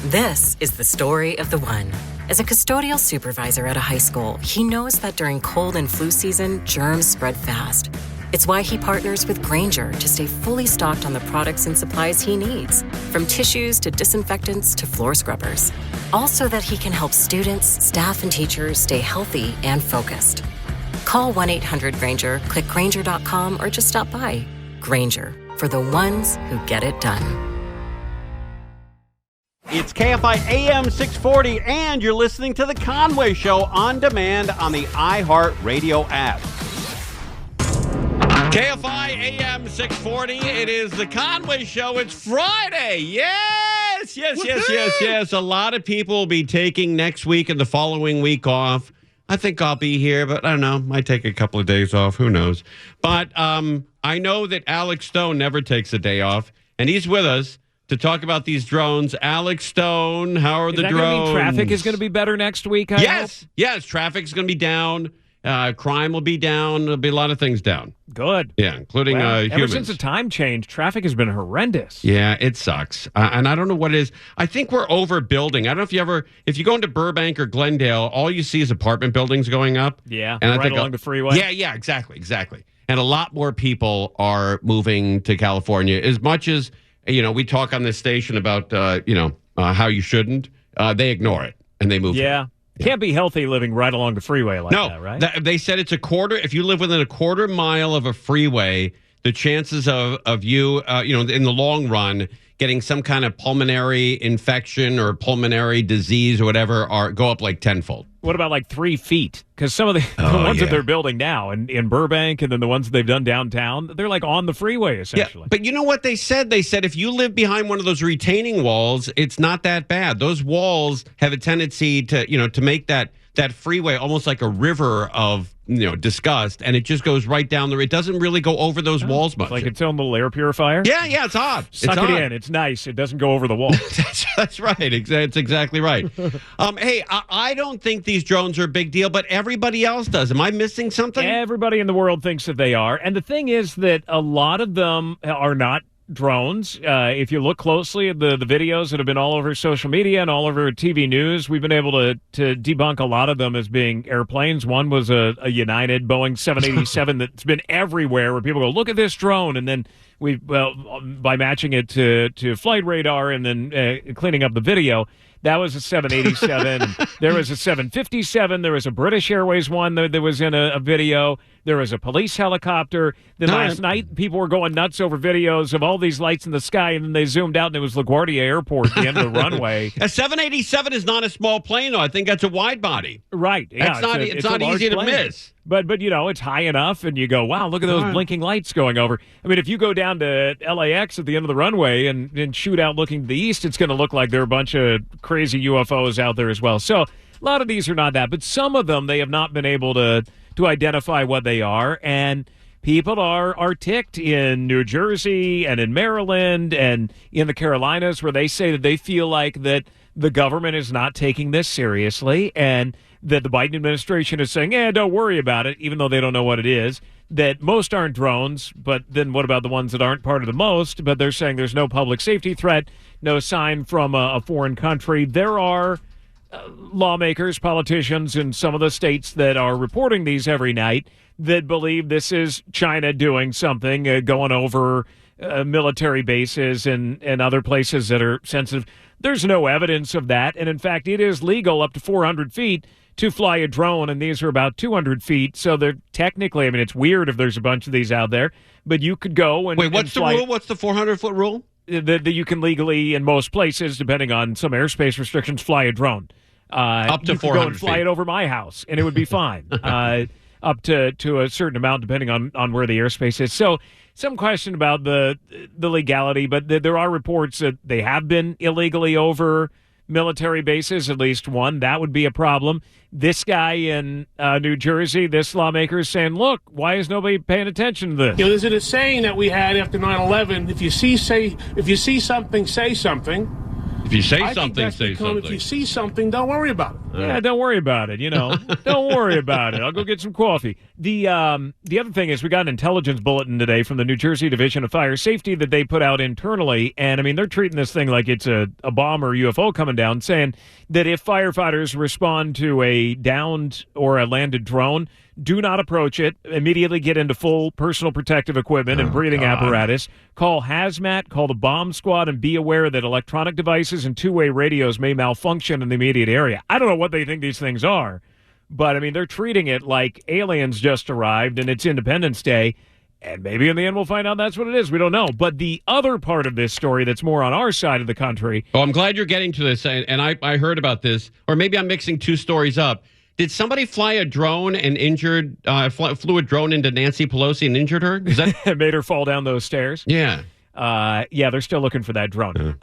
This is the story of the one. As a custodial supervisor at a high school, he knows that during cold and flu season, germs spread fast. It's why he partners with Grainger to stay fully stocked on the products and supplies he needs, from tissues to disinfectants to floor scrubbers. Also that he can help students, staff, and teachers stay healthy and focused. Call 1-800-GRAINGER, click Grainger.com, or just stop by. Grainger, for the ones who get it done. It's KFI AM 640, and you're listening to The Conway Show on demand on the iHeartRadio app. KFI AM 640, it is The Conway Show. It's Friday. Yes. A lot of people will be taking next week and the following week off. I think I'll be here, but I don't know. Might take a couple of days off. Who knows? But I know that Alex Stone never takes a day off, and he's with us to talk about these drones. Alex Stone, how are the drones? Gonna mean traffic is going to be better next week, I hope? Yes, traffic's going to be down. Crime will be down. There'll be a lot of things down. Good. Yeah, including humans. Ever since the time change, traffic has been horrendous. Yeah, it sucks. And I don't know what it is. I think we're overbuilding. I don't know if you go into Burbank or Glendale, all you see is apartment buildings going up. Yeah, and right along the freeway. Yeah, exactly. And a lot more people are moving to California. As much as, we talk on this station about, how you shouldn't, they ignore it and they move. Yeah. Can't be healthy living right along the freeway like that, right? They said it's if you live within a quarter mile of a freeway, the chances of you, in the long run, getting some kind of pulmonary infection or pulmonary disease or whatever go up like tenfold. What about like 3 feet? Because some of the ones that they're building now in Burbank and then the ones that they've done downtown, they're like on the freeway essentially. Yeah, but you know what they said? They said if you live behind one of those retaining walls, it's not that bad. Those walls have a tendency to make that freeway almost like a river of disgust, and it just goes right down there. It doesn't really go over those walls much. It's like its own little air purifier? Yeah, it's odd. Suck it in. It's nice. It doesn't go over the wall. That's right. It's exactly right. Hey, I don't think these drones are a big deal, but everybody else does. Am I missing something? Everybody in the world thinks that they are. And the thing is that a lot of them are not drones. If you look closely at the videos that have been all over social media and all over TV news, we've been able to debunk a lot of them as being airplanes. One was a United Boeing 787 that's been everywhere, where people go, look at this drone, and then by matching it to flight radar and then cleaning up the video, that was a 787. And there was a 757. There was a British Airways one that was in a video. There was a police helicopter. Then last night, people were going nuts over videos of all these lights in the sky, and then they zoomed out, and it was LaGuardia Airport at the end of the runway. A 787 is not a small plane, though. I think that's a wide body. Right. Yeah, it's not easy to miss. But it's high enough, and you go, wow, look at those blinking lights going over. I mean, if you go down to LAX at the end of the runway and shoot out looking to the east, it's going to look like there are a bunch of crazy UFOs out there as well. So a lot of these are not that, but some of them they have not been able to identify what they are, and people are ticked in New Jersey and in Maryland and in the Carolinas, where they say that they feel like that the government is not taking this seriously, and that the Biden administration is saying, don't worry about it, even though they don't know what it is, that most aren't drones, but then what about the ones that aren't part of the most? But they're saying there's no public safety threat, no sign from a foreign country. There are lawmakers, politicians in some of the states that are reporting these every night that believe this is China doing something, going over military bases and other places that are sensitive. There's no evidence of that. And in fact, it is legal up to 400 feet to fly a drone, and these are about 200 feet. So they're technically, it's weird if there's a bunch of these out there, but you could go and wait, what's the rule? What's the 400-foot rule? That you can legally, in most places, depending on some airspace restrictions, fly a drone. Up to 400 feet. You could go and fly feet. It over my house, and it would be fine. Up to a certain amount, depending on where the airspace is. So some question about the legality, but there are reports that they have been illegally over military bases, at least one. That would be a problem. This guy in New Jersey, this lawmaker is saying, look, why is nobody paying attention to this? There's a saying that we had after 9/11, if you see something, say something. If you say I something, think that's say become, something. If you see something, don't worry about it. Yeah, don't worry about it. Don't worry about it. I'll go get some coffee. The other thing is we got an intelligence bulletin today from the New Jersey Division of Fire Safety that they put out internally, and I mean they're treating this thing like it's a bomb or UFO coming down, saying that if firefighters respond to a downed or a landed drone, do not approach it. Immediately get into full personal protective equipment and breathing apparatus. Call hazmat, call the bomb squad, and be aware that electronic devices and two-way radios may malfunction in the immediate area. I don't know what they think these things are, but, I mean, they're treating it like aliens just arrived and it's Independence Day, and maybe in the end we'll find out that's what it is. We don't know. But the other part of this story that's more on our side of the country... Oh, I'm glad you're getting to this, and I heard about this, or maybe I'm mixing two stories up. Did somebody fly a drone and flew a drone into Nancy Pelosi and injured her? Is that made her fall down those stairs? Yeah. They're still looking for that drone.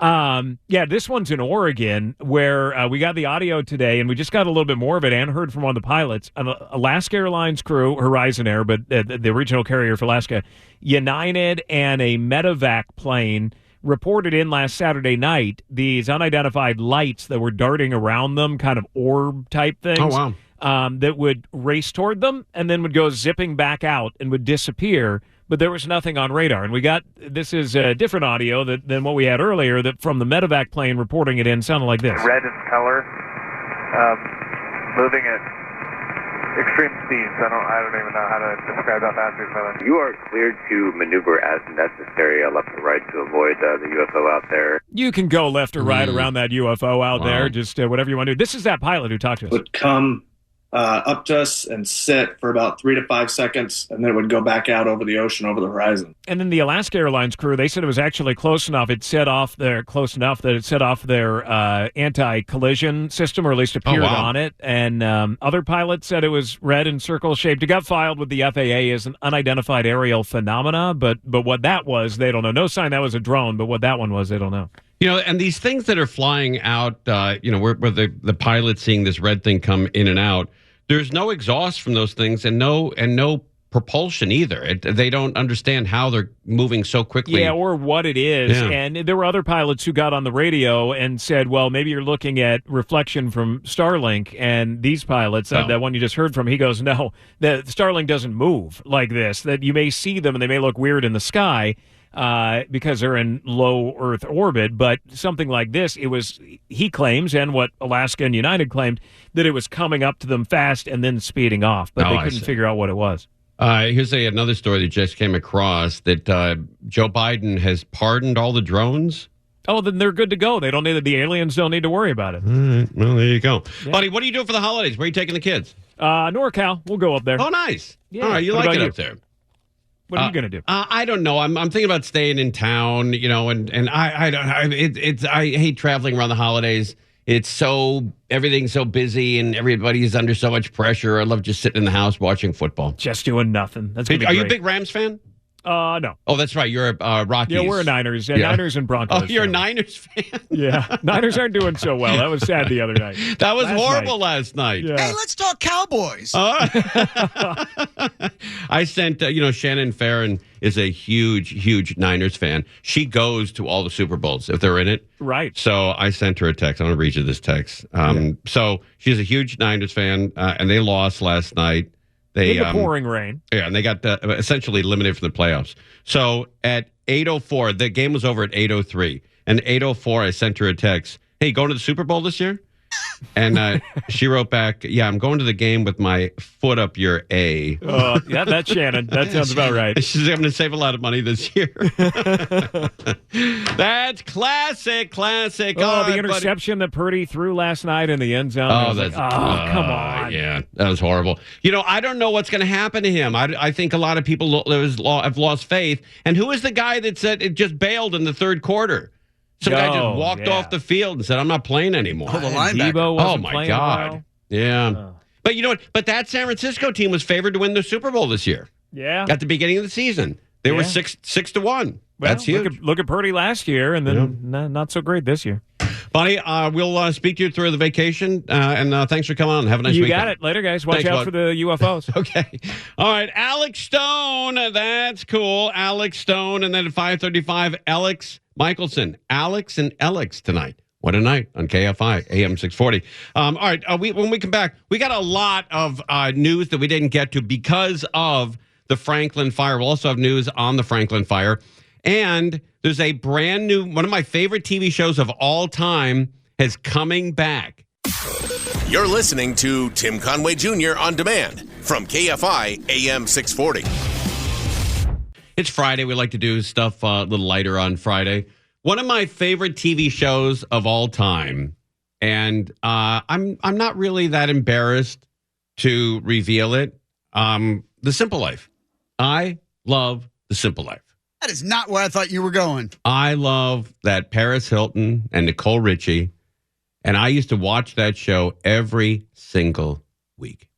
This one's in Oregon where we got the audio today, and we just got a little bit more of it and heard from one of the pilots. An Alaska Airlines crew, Horizon Air, but the original carrier for Alaska, United, and a medevac plane reported in last Saturday night these unidentified lights that were darting around them, kind of orb-type things. Oh, wow. That would race toward them and then would go zipping back out and would disappear, but there was nothing on radar. And this is different audio than what we had earlier, that from the medevac plane reporting it in sounded like this. Red in color, moving at extreme speeds. I don't even know how to describe how fast it's moving. You are cleared to maneuver as necessary, left or right, to avoid the UFO out there. You can go left or right around that UFO out there, just whatever you want to do. This is that pilot who talked to us. Would come up to us and sit for about 3 to 5 seconds, and then it would go back out over the ocean, over the horizon. And then the Alaska Airlines crew, they said it was actually close enough. It set off their anti-collision system, or at least appeared on it. And other pilots said it was red and circle-shaped. It got filed with the FAA as an unidentified aerial phenomena, but what that was, they don't know. No sign that was a drone, but what that one was, they don't know. And these things that are flying out, where the pilot's seeing this red thing come in and out, there's no exhaust from those things and no propulsion either. They don't understand how they're moving so quickly. Yeah, or what it is. Yeah. And there were other pilots who got on the radio and said, well, maybe you're looking at reflection from Starlink. And these pilots, that one you just heard from, he goes, no, the Starlink doesn't move like this. That you may see them and they may look weird in the sky, because they're in low Earth orbit, but something like this, he claims, and what Alaska and United claimed, that it was coming up to them fast and then speeding off, but they couldn't figure out what it was. Here's another story that just came across, that Joe Biden has pardoned all the drones. Oh, then they're good to go. The aliens don't need to worry about it. All right. Well, there you go. Yeah. Buddy, what are you doing for the holidays? Where are you taking the kids? NorCal. We'll go up there. Oh, nice. Yeah. All right, you like it up there. What are you going to do? I don't know. I'm thinking about staying in town, and I hate traveling around the holidays. Everything's so busy and everybody's under so much pressure. I love just sitting in the house watching football. Just doing nothing. That's gonna be Are great. you a big Rams fan? No. Oh, that's right. You're a Rockies. Yeah, we're a Niners. Yeah. Niners and Broncos. Oh, you're a Niners fan? Yeah. Niners aren't doing so well. That was sad the other night. That was horrible last night. Yeah. Hey, let's talk Cowboys. I sent, Shannon Farron is a huge Niners fan. She goes to all the Super Bowls if they're in it. Right. So I sent her a text. I'm going to read you this text. So she's a huge Niners fan, and they lost last night. In the pouring rain. Yeah, and they got essentially eliminated from the playoffs. So at 8:04, the game was over at 8:03. And 8:04, I sent her a text. Hey, going to the Super Bowl this year? And she wrote back, yeah, I'm going to the game with my foot up your A. Yeah, that's Shannon. That sounds about right. She's going to save a lot of money this year. That's classic. Oh, the interception that Purdy threw last night in the end zone. Come on. Yeah, that was horrible. I don't know what's going to happen to him. I think a lot of people have lost faith. And who is the guy that said it just bailed in the third quarter? Some guy just walked off the field and said, I'm not playing anymore. Oh, the linebacker. Oh, my God. Well. Yeah. But you know what? But that San Francisco team was favored to win the Super Bowl this year. Yeah. At the beginning of the season. They were 6-1. Well, that's huge. Look at Purdy last year, and then not so great this year. Buddy, we'll speak to you through the vacation, and thanks for coming on. Have a nice weekend. You got it. Later, guys. Watch out for the UFOs. Okay. All right. Alex Stone. That's cool. Alex Stone. And then at 5:35, Alex Michelson. Alex and Alex tonight. What a night on KFI, AM 640. All right, when we come back, we got a lot of news that we didn't get to because of the Franklin fire. We'll also have news on the Franklin fire. And there's a brand new, one of my favorite TV shows of all time is coming back. You're listening to Tim Conway Jr. on demand from KFI AM 640. It's Friday. We like to do stuff a little lighter on Friday. One of my favorite TV shows of all time, and I'm not really that embarrassed to reveal it. The Simple Life. I love The Simple Life. That is not where I thought you were going. I love that Paris Hilton and Nicole Richie, and I used to watch that show every single week.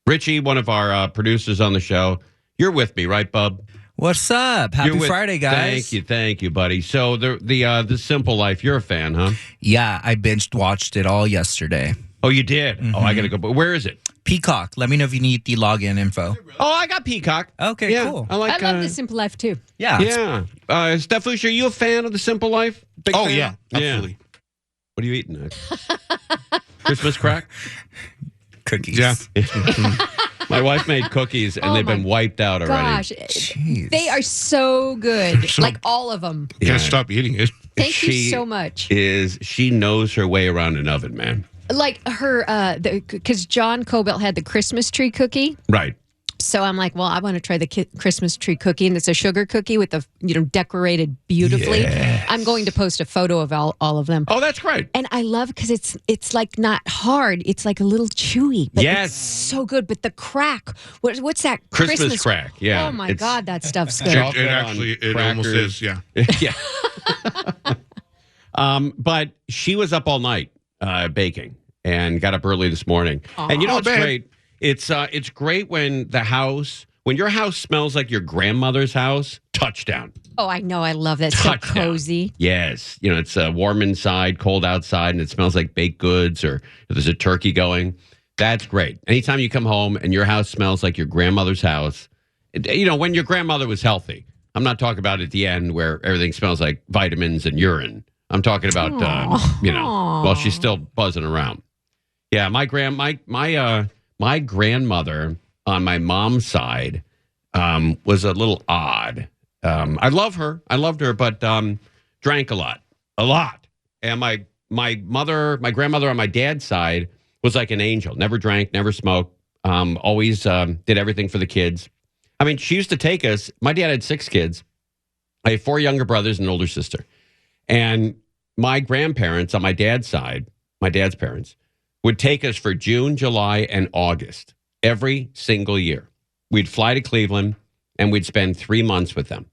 Richie, one of our producers on the show, you're with me, right, bub? What's up? Happy Friday, guys. Thank you, buddy. So the Simple Life, you're a fan, huh? Yeah, I binge watched it all yesterday. Oh, you did? Mm-hmm. Oh, I gotta go. But where is it? Peacock. Let me know if you need the login info. Oh, I got Peacock. Okay, yeah, cool. I love the Simple Life too. Yeah. Yeah. Stefouche, are you a fan of the Simple Life? Big fan? Yeah, absolutely. What are you eating? Christmas crack? Cookies. Yeah. My wife made cookies, and they've been wiped out already. Gosh, Jeez. they are so good. Like all of them. Yeah. Can't stop eating it. Thank you so much. She knows her way around an oven, man. Like her, because John Cobelt had the Christmas tree cookie. Right. So I'm like, well, I want to try the Christmas tree cookie, and it's a sugar cookie with the decorated beautifully. Yes. I'm going to post a photo of all of them. Oh, that's great. And I love because it's like not hard. It's like a little chewy. But Yes. it's so good. But the crack, what's that? Christmas crack, yeah. Oh my It's- God, that stuff's good. Chocolate It on actually, it almost crackers. is, yeah. Yeah. But she was up all night baking and got up early this morning. And you know what's great? It's great when your house smells like your grandmother's house. Touchdown. Oh, I know. I love that. So cozy. Yes. It's warm inside, cold outside, and it smells like baked goods or if there's a turkey going. That's great. Anytime you come home and your house smells like your grandmother's house, when your grandmother was healthy. I'm not talking about at the end where everything smells like vitamins and urine. I'm talking about, while she's still buzzing around. Yeah, my grandmother on my mom's side was a little odd. I loved her, but drank a lot. And my grandmother on my dad's side was like an angel. Never drank, never smoked. Always did everything for the kids. I mean, she used to take us. My dad had 6 kids. I have 4 younger brothers and an older sister. And my grandparents on my dad's side, my dad's parents, would take us for June, July, and August every single year. We'd fly to Cleveland, and we'd spend 3 months with them.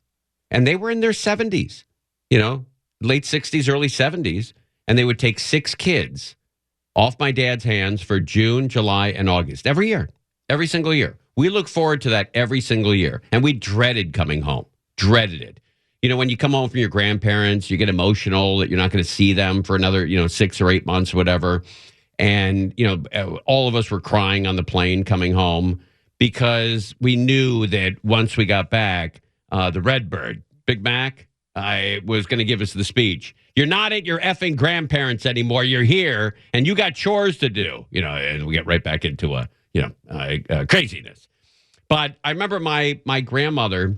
And they were in their 70s, late 60s, early 70s, and they would take 6 kids off my dad's hands for June, July, and August every year, every single year. We look forward to that every single year, and we dreaded coming home, dreaded it. When you come home from your grandparents, you get emotional that you're not going to see them for another, 6 or 8 months, whatever. And, all of us were crying on the plane coming home because we knew that once we got back, the Redbird, Big Mac, was going to give us the speech. You're not at your effing grandparents anymore. You're here, and you got chores to do. And we get right back into craziness. But I remember my grandmother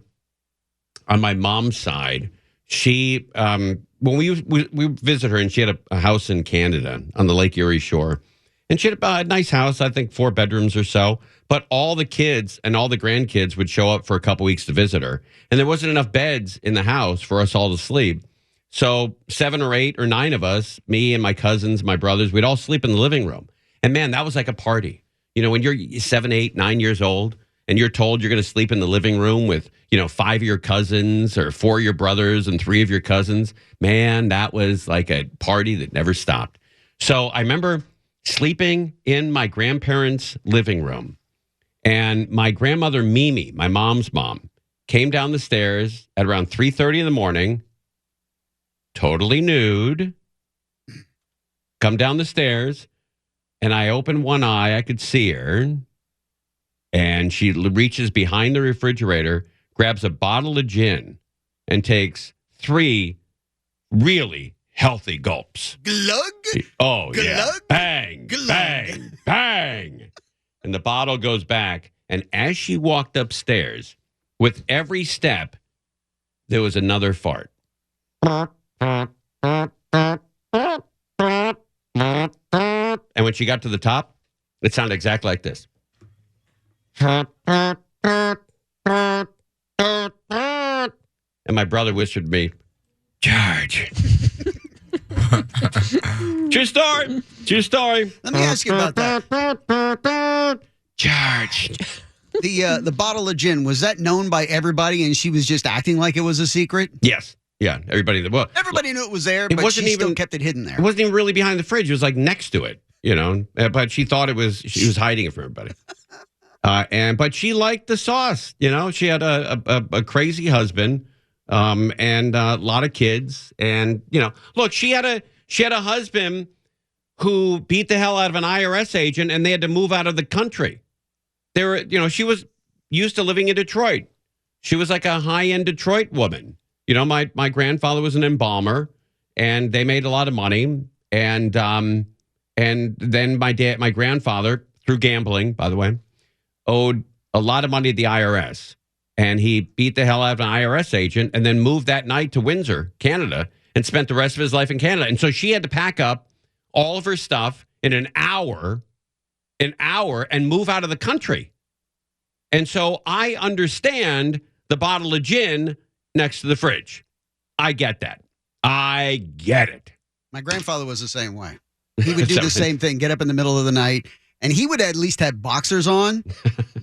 on my mom's side, she when we visit her, and she had a house in Canada on the Lake Erie shore, and she had a nice house, I think 4 bedrooms or so. But all the kids and all the grandkids would show up for a couple weeks to visit her, and there wasn't enough beds in the house for us all to sleep. So 7 or 8 or 9 of us, me and my cousins, my brothers, we'd all sleep in the living room. And man, that was like a party. When you're 7, 8, 9 years old, and you're told you're going to sleep in the living room with, 5 of your cousins or 4 of your brothers and 3 of your cousins, man, that was like a party that never stopped. So I remember sleeping in my grandparents' living room, and my grandmother, Mimi, my mom's mom, came down the stairs at around 3:30 in the morning, totally nude, come down the stairs, and I opened one eye. I could see her. And she reaches behind the refrigerator, grabs a bottle of gin, and takes 3 really healthy gulps. Glug. Oh, yeah. Glug. Bang, Glug. bang, bang. And the bottle goes back. And as she walked upstairs, with every step, there was another fart. And when she got to the top, it sounded exactly like this. And my brother whispered to me, George. True story. True story. Let me ask you about that. George. The bottle of gin, was that known by everybody and she was just acting like it was a secret? Yes. Yeah. Everybody knew it was there, it but wasn't she even, still kept it hidden there. It wasn't even really behind the fridge. It was like next to it, but she thought she was hiding it from everybody. But she liked the sauce. She had a crazy husband, and a lot of kids. And, look, she had a husband who beat the hell out of an IRS agent and they had to move out of the country. She was used to living in Detroit. She was like a high-end Detroit woman. My grandfather was an embalmer and they made a lot of money. And then my grandfather, through gambling, by the way, owed a lot of money to the IRS. And he beat the hell out of an IRS agent and then moved that night to Windsor, Canada, and spent the rest of his life in Canada. And so she had to pack up all of her stuff in an hour and move out of the country. And so I understand the bottle of gin next to the fridge. I get that. I get it. My grandfather was the same way. He would do the same thing, get up in the middle of the night, and he would at least have boxers on,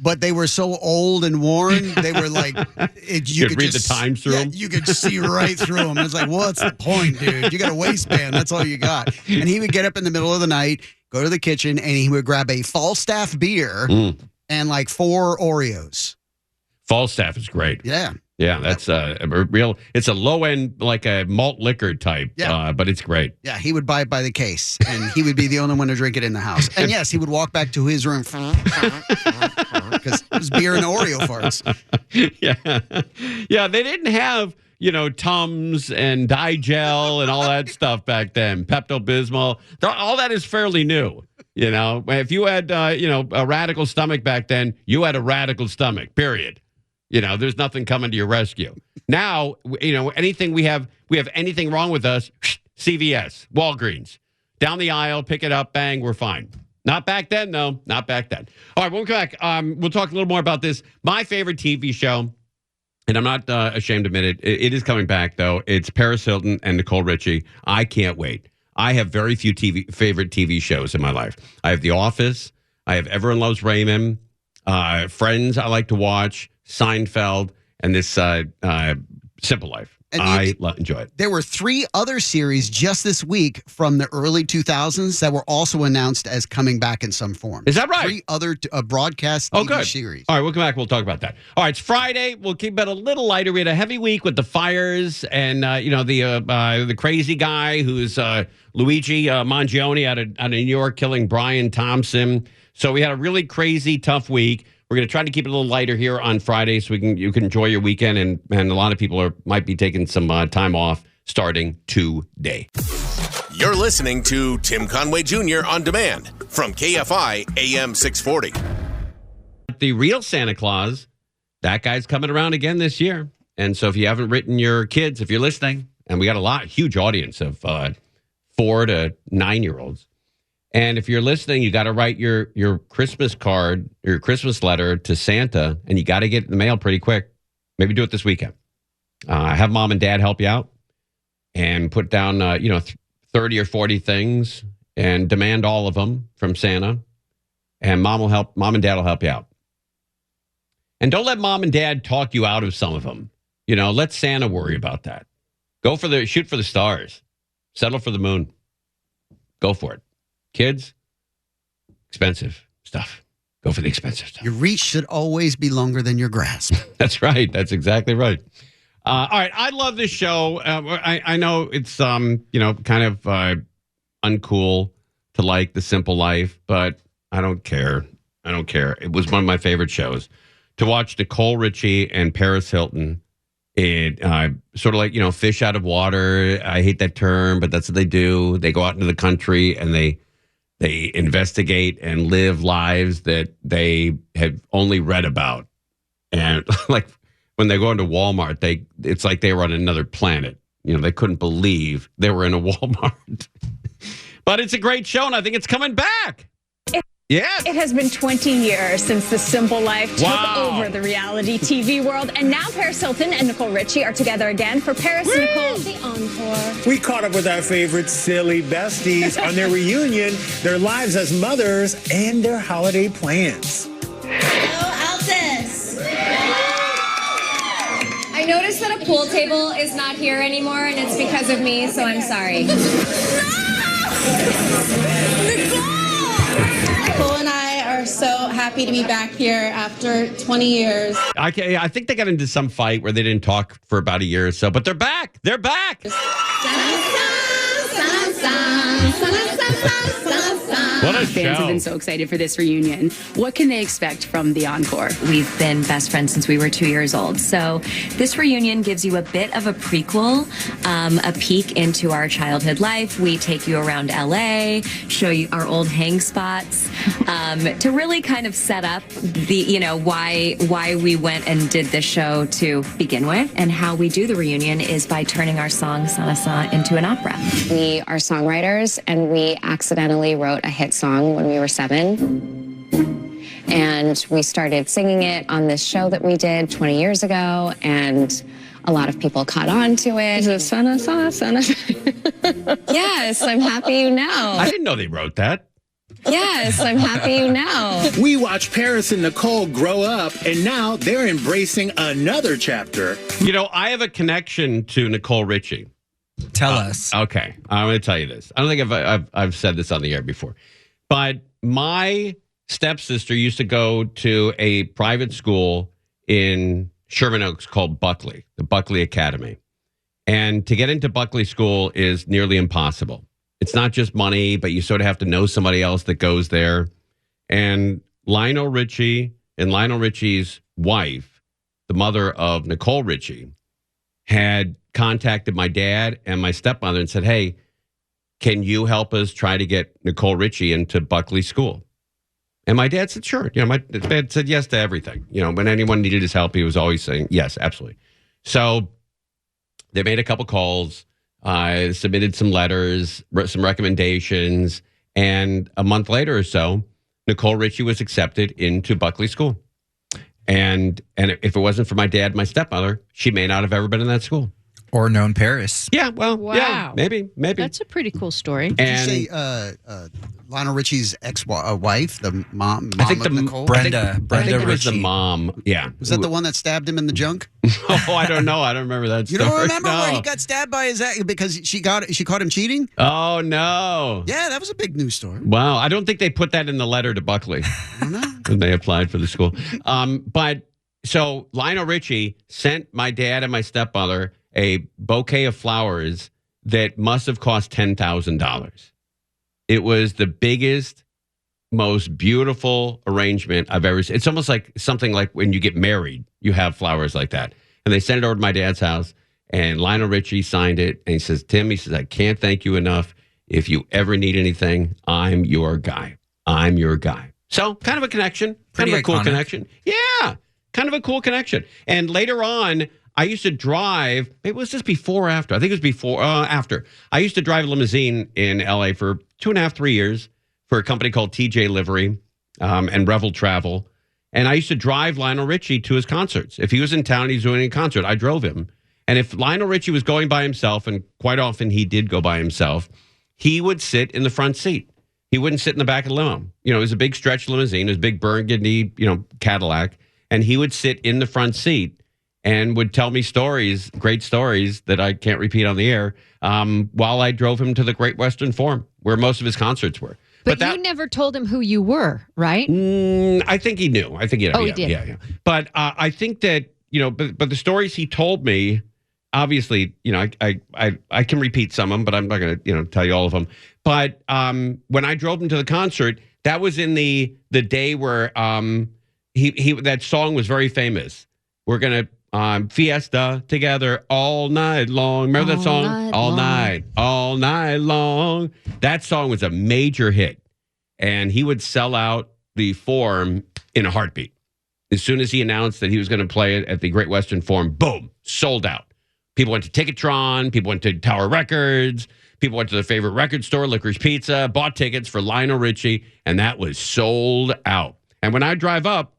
but they were so old and worn, they were like... You could read the times through them? You could see right through them. It's like, what's the point, dude? You got a waistband. That's all you got. And he would get up in the middle of the night, go to the kitchen, and he would grab a Falstaff beer and like 4 Oreos. Falstaff is great. Yeah. Yeah, that's a real. It's a low end, like a malt liquor type. Yeah. But it's great. Yeah, he would buy it by the case, and he would be the only one to drink it in the house. And yes, he would walk back to his room because it was beer and Oreo farts. Yeah. They didn't have Tums and Digel and all that stuff back then. Pepto-Bismol, all that is fairly new. If you had a radical stomach back then, you had a radical stomach. Period. There's nothing coming to your rescue. Now, anything we have anything wrong with us, CVS, Walgreens, down the aisle, pick it up, bang, we're fine. Not back then, though. Not back then. All right, when we come back, we'll talk a little more about this. My favorite TV show, and I'm not ashamed to admit it, it is coming back, though. It's Paris Hilton and Nicole Richie. I can't wait. I have very few favorite TV shows in my life. I have The Office. I have Everyone Loves Raymond. Friends I like to watch. Seinfeld, and this Simple Life. And I enjoy it. There were 3 other series just this week from the early 2000s that were also announced as coming back in some form. Is that right? 3 other broadcast TV series. All right, we'll come back. We'll talk about that. All right, it's Friday. We'll keep it a little lighter. We had a heavy week with the fires and, the crazy guy who's Luigi Mangione out of New York killing Brian Thompson. So we had a really crazy, tough week. We're going to try to keep it a little lighter here on Friday so you can enjoy your weekend, and a lot of people might be taking some time off starting today. You're listening to Tim Conway Jr. on demand from KFI AM 640. The real Santa Claus, that guy's coming around again this year. And so if you haven't written your kids, if you're listening, and we got huge audience of 4 to 9-year-olds. And if you're listening, you got to write your Christmas card, your Christmas letter to Santa, and you got to get it in the mail pretty quick. Maybe do it this weekend. Have mom and dad help you out and put down, 30 or 40 things and demand all of them from Santa. And mom and dad will help you out. And don't let mom and dad talk you out of some of them. Let Santa worry about that. Shoot for the stars. Settle for the moon. Go for it. Kids, expensive stuff. Go for the expensive stuff. Your reach should always be longer than your grasp. That's right. That's exactly right. All right. I love this show. I know it's, kind of uncool to like The Simple Life, but I don't care. It was one of my favorite shows. To watch Nicole Richie and Paris Hilton It sort of like, fish out of water. I hate that term, but that's what they do. They go out into the country and they investigate and live lives that they have only read about. And like when they go into Walmart, it's like they were on another planet. They couldn't believe they were in a Walmart. But it's a great show, and I think it's coming back. Yes. It has been 20 years since the Simple Life took over the reality TV world. And now Paris Hilton and Nicole Richie are together again for Paris and Nicole, the Encore. We caught up with our favorite silly besties on their reunion, their lives as mothers, and their holiday plans. Hello, Altus. I noticed that a pool table is not here anymore, and it's because of me, so I'm sorry. Nicole and I are so happy to be back here after 20 years. I think they got into some fight where they didn't talk for about a year or so, but they're back. They're back. What a Fans show. have been so excited for this reunion. What can they expect from the Encore? We've been best friends since we were 2 years old. So this reunion gives you a bit of a prequel, a peek into our childhood life. We take you around LA, show you our old hang spots, to really kind of set up the, why we went and did this show to begin with. And how we do the reunion is by turning our song Sana Sa into an opera. We are songwriters, and we accidentally wrote a hit song when we were 7. And we started singing it on this show that we did 20 years ago, and a lot of people caught on to it. Sana Sa, Sana. Yes, I'm happy you know. I didn't know they wrote that. Yes, I'm happy you know. We watched Paris and Nicole grow up, and now they're embracing another chapter. I have a connection to Nicole Richie. Tell us. Okay, I'm going to tell you this. I don't think I've said this on the air before, but my stepsister used to go to a private school in Sherman Oaks called Buckley, the Buckley Academy. And to get into Buckley School is nearly impossible. It's not just money, but you sort of have to know somebody else that goes there. And Lionel Richie and Lionel Richie's wife, the mother of Nicole Richie, had contacted my dad and my stepmother and said, hey, can you help us try to get Nicole Richie into Buckley School? And my dad said, sure. My dad said yes to everything. When anyone needed his help, he was always saying, yes, absolutely. So they made a couple calls, submitted some letters, some recommendations, and a month later or so, Nicole Richie was accepted into Buckley School. And if it wasn't for my dad and my stepmother, she may not have ever been in that school. Or known Paris. Yeah, well, Wow. yeah, maybe. That's a pretty cool story. Did you say Lionel Richie's ex-wife, the mom I think of Nicole? Brenda I think it was Richie. the mom. Yeah. Was that the one that stabbed him in the junk? Oh, I don't know. I don't remember that You story. don't remember No. where he got stabbed by his ex because she caught him cheating? Oh, no. Yeah, that was a big news story. Wow. I don't think they put that in the letter to Buckley when they applied for the school. But so Lionel Richie sent my dad and my stepmother a bouquet of flowers that must have cost $10,000. It was the biggest, most beautiful arrangement I've ever seen. It's almost like something like when you get married, you have flowers like that. And they sent it over to my dad's house, and Lionel Richie signed it. And he says, Tim, I can't thank you enough. If you ever need anything, I'm your guy. I'm your guy. So kind of a connection. Pretty kind of a cool iconic. connection. Yeah, kind of a cool connection. And later on, I used to drive, it was just before or after. I think it was before, after. I used to drive a limousine in LA for 2.5, 3 years for a company called TJ Livery and Revel Travel. And I used to drive Lionel Richie to his concerts. If he was in town, he's doing a concert, I drove him. And if Lionel Richie was going by himself, and quite often he did go by himself, he would sit in the front seat. He wouldn't sit in the back of the limo. It was a big stretch limousine, it was a big burgundy, Cadillac. And he would sit in the front seat and would tell me stories, great stories that I can't repeat on the air, while I drove him to the Great Western Forum, where most of his concerts were. But you never told him who you were, right? I think he knew. I think he did. Yeah. But I think that, but the stories he told me, obviously, I can repeat some of them, but I'm not going to, tell you all of them. But when I drove him to the concert, that was in the day where he that song was very famous. We're going to Fiesta together all night long. Remember that song? All night long. That song was a major hit. And he would sell out the Forum in a heartbeat. As soon as he announced that he was going to play it at the Great Western Forum, boom, sold out. People went to Ticketron. People went to Tower Records. People went to their favorite record store, Licorice Pizza, bought tickets for Lionel Richie, and that was sold out. And when I drive up,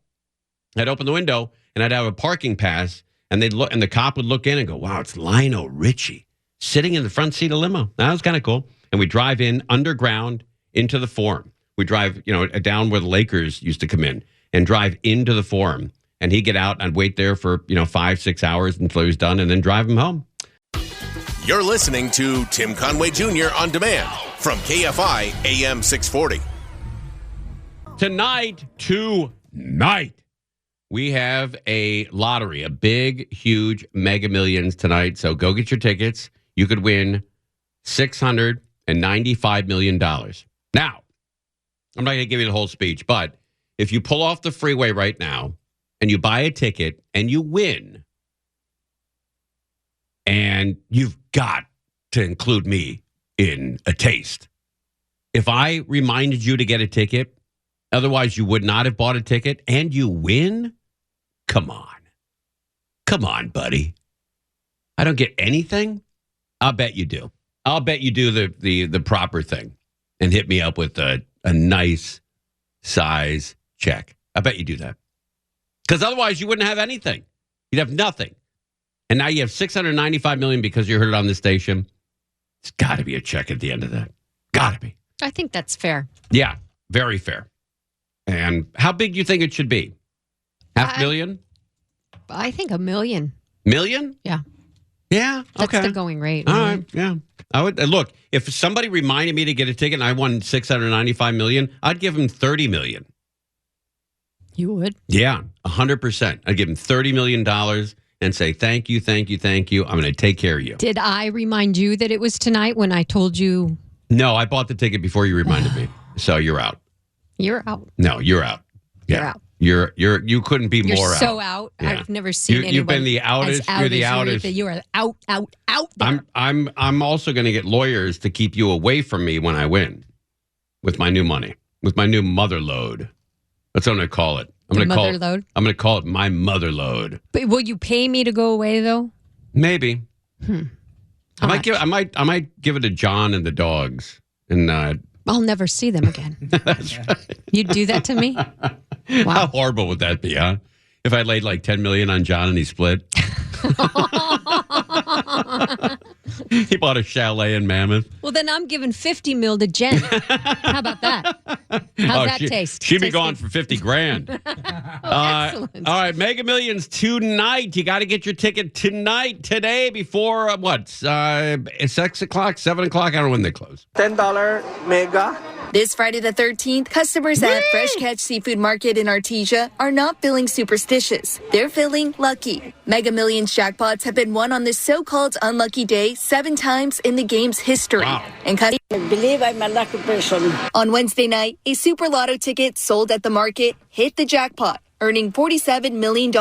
I'd open the window, and I'd have a parking pass, and they'd look, and the cop would look in and go, "Wow, it's Lionel Richie sitting in the front seat of a limo." That was kind of cool. And we drive in underground into the Forum. We drive, down where the Lakers used to come in, and drive into the Forum. And he'd get out and I'd wait there for 5-6 hours until he was done, and then drive him home. You're listening to Tim Conway Jr. on demand from KFI AM 640. Tonight, we have a lottery, a big, huge Mega Millions tonight. So go get your tickets. You could win $695 million. Now, I'm not going to give you the whole speech, but if you pull off the freeway right now and you buy a ticket and you win, and you've got to include me in a taste. If I reminded you to get a ticket, otherwise you would not have bought a ticket, and you win, come on. Come on, buddy. I don't get anything? I'll bet you do. I'll bet you do the proper thing and hit me up with a nice size check. I bet you do that. Because otherwise you wouldn't have anything. You'd have nothing. And now you have $695 million because you heard it on the station. It's got to be a check at the end of that. Got to be. I think that's fair. Yeah, very fair. And how big do you think it should be? $500,000? I think $1 million. Million? Yeah. Yeah. That's okay. the going rate. All right. Yeah. I would look, if somebody reminded me to get a ticket and I won $695 million, I'd give him $30 million. You would? Yeah, 100%. I'd give him $30 million and say, thank you, thank you, thank you. I'm going to take care of you. Did I remind you that it was tonight when I told you? No, I bought the ticket before you reminded me. So you're out. You're out. No, you're out. Yeah. You're out. You couldn't be more out. You're so out. Yeah. I've never seen anyone. You've been the outest. You're the outest. You are out there. I'm also going to get lawyers to keep you away from me when I win with my new money, with my new mother load. That's what I'm going to call it. I'm going to call it my mother load. But will you pay me to go away though? Maybe. I might give it to John and the dogs, and I'll never see them again. That's right. You'd do that to me? Wow. How horrible would that be, huh? If I laid like $10 million on John and he split. He bought a chalet in Mammoth. Well, then I'm giving $50 million to Jen. How about that? How's that taste? She'd be gone for $50,000. Excellent. All right, Mega Millions tonight. You got to get your ticket today, before it's 6 o'clock, 7 o'clock. I don't know when they close. $10 Mega. This Friday the 13th, customers at Fresh Catch Seafood Market in Artesia are not feeling superstitious. They're feeling lucky. Mega Millions jackpots have been won on this so-called unlucky day 7 times in the game's history. Wow. And I believe I'm a lucky person. On Wednesday night, a Super Lotto ticket sold at the market hit the jackpot, earning $47 million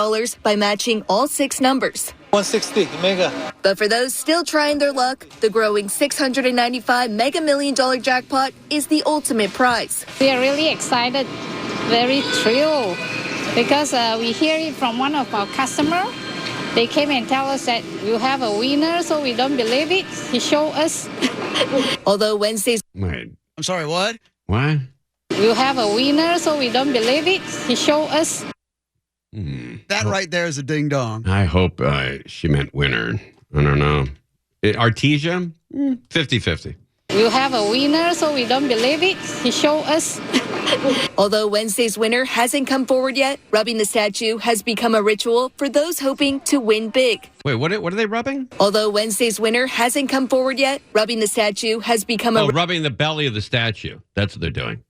by matching all 6 numbers. 160 Mega. But for those still trying their luck, the growing $695 Mega Million jackpot is the ultimate prize. We are really excited, very thrilled, because we hear it from one of our customers. They came and tell us that you have a winner, so we don't believe it. He showed us. Although Wednesday's... Wait. I'm sorry, what? What? You have a winner, so we don't believe it. He showed us. That right there is a ding dong. I hope she meant winner. I don't know. Artesia? 50-50. You have a winner, so we don't believe it. He showed us. Although Wednesday's winner hasn't come forward yet, rubbing the statue has become a ritual for those hoping to win big. Wait, what are they rubbing? Although Wednesday's winner hasn't come forward yet, rubbing the statue has become rubbing the belly of the statue. That's what they're doing.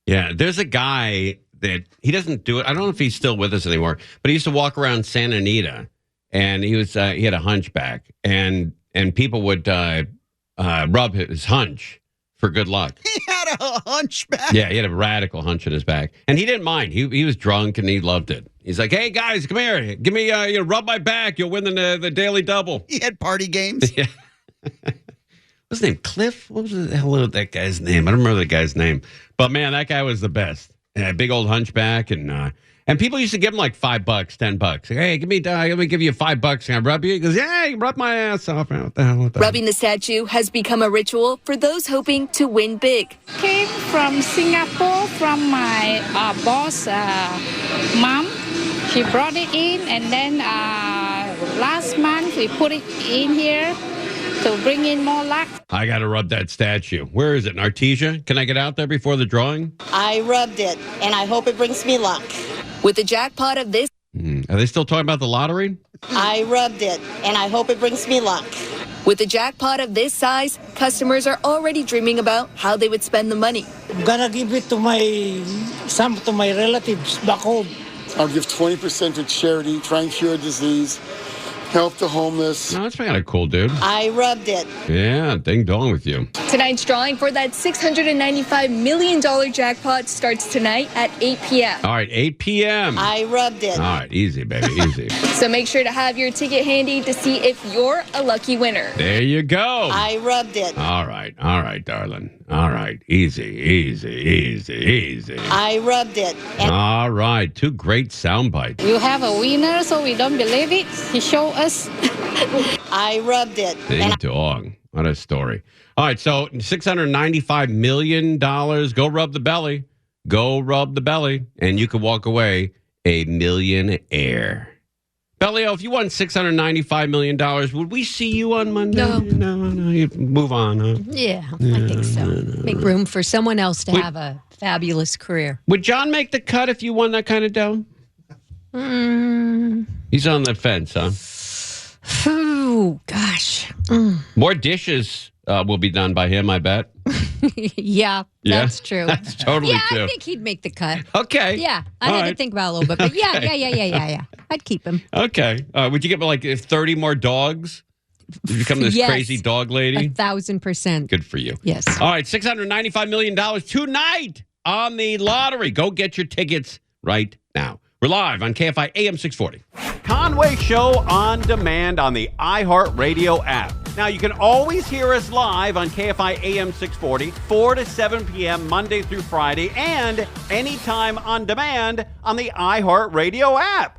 Yeah, there's a guy that he doesn't do it. I don't know if he's still with us anymore, but he used to walk around Santa Anita, and he had a hunchback, and people would rub his hunch for good luck. He had got a hunchback. Yeah, he had a radical hunch in his back. And he didn't mind. He was drunk and he loved it. He's like, hey, guys, come here. Give me, rub my back. You'll win the daily double. He had party games. Yeah. What's his name? Cliff? What was the hell was that guy's name? I don't remember the guy's name. But, man, that guy was the best. Yeah, big old hunchback. And people used to give him like $5, $10. Like, hey, let me give you $5. Can I rub you? He goes, yeah, you rub my ass off. What the hell? Rubbing the statue has become a ritual for those hoping to win big. Came from Singapore from my boss' mom. She brought it in, and then last month we put it in here to bring in more luck. I got to rub that statue. Where is it? In Artesia? Can I get out there before the drawing? I rubbed it, and I hope it brings me luck. With the jackpot of this... Are they still talking about the lottery? I rubbed it, and I hope it brings me luck. With a jackpot of this size, customers are already dreaming about how they would spend the money. I'm gonna give it to my relatives back home. I'll give 20% to charity, try and cure a disease, help the homeless. No, that's kind of cool, dude. I rubbed it. Yeah, ding dong with you. Tonight's drawing for that $695 million jackpot starts tonight at 8 p.m. All right, 8 p.m. I rubbed it. All right, easy, baby, easy. So make sure to have your ticket handy to see if you're a lucky winner. There you go. I rubbed it. All right, darling. All right, easy. I rubbed it. All right, 2 great sound bites. You have a winner, so we don't believe it. He showed us. I rubbed it. Ding dong. What a story. All right, so $695 million. Go rub the belly. Go rub the belly, and you could walk away a millionaire. Bellio, if you won $695 million, would we see you on Monday? No. You move on, huh? Yeah, I think so. Make room for someone else to have a fabulous career. Would John make the cut if you won that kind of dough? He's on the fence, huh? Oh, gosh. More dishes will be done by him, I bet. Yeah, that's true. That's totally true. Yeah, I think he'd make the cut. Okay. Yeah, I had to think about it a little bit, but yeah. I'd keep him. Okay. Would you get like 30 more dogs? You become this crazy dog lady? 1,000%. Good for you. Yes. All right, $695 million tonight on the lottery. Go get your tickets right now. We're live on KFI AM 640. Conway Show on demand on the iHeartRadio app. Now, you can always hear us live on KFI AM 640, 4 to 7 p.m. Monday through Friday, and anytime on demand on the iHeartRadio app.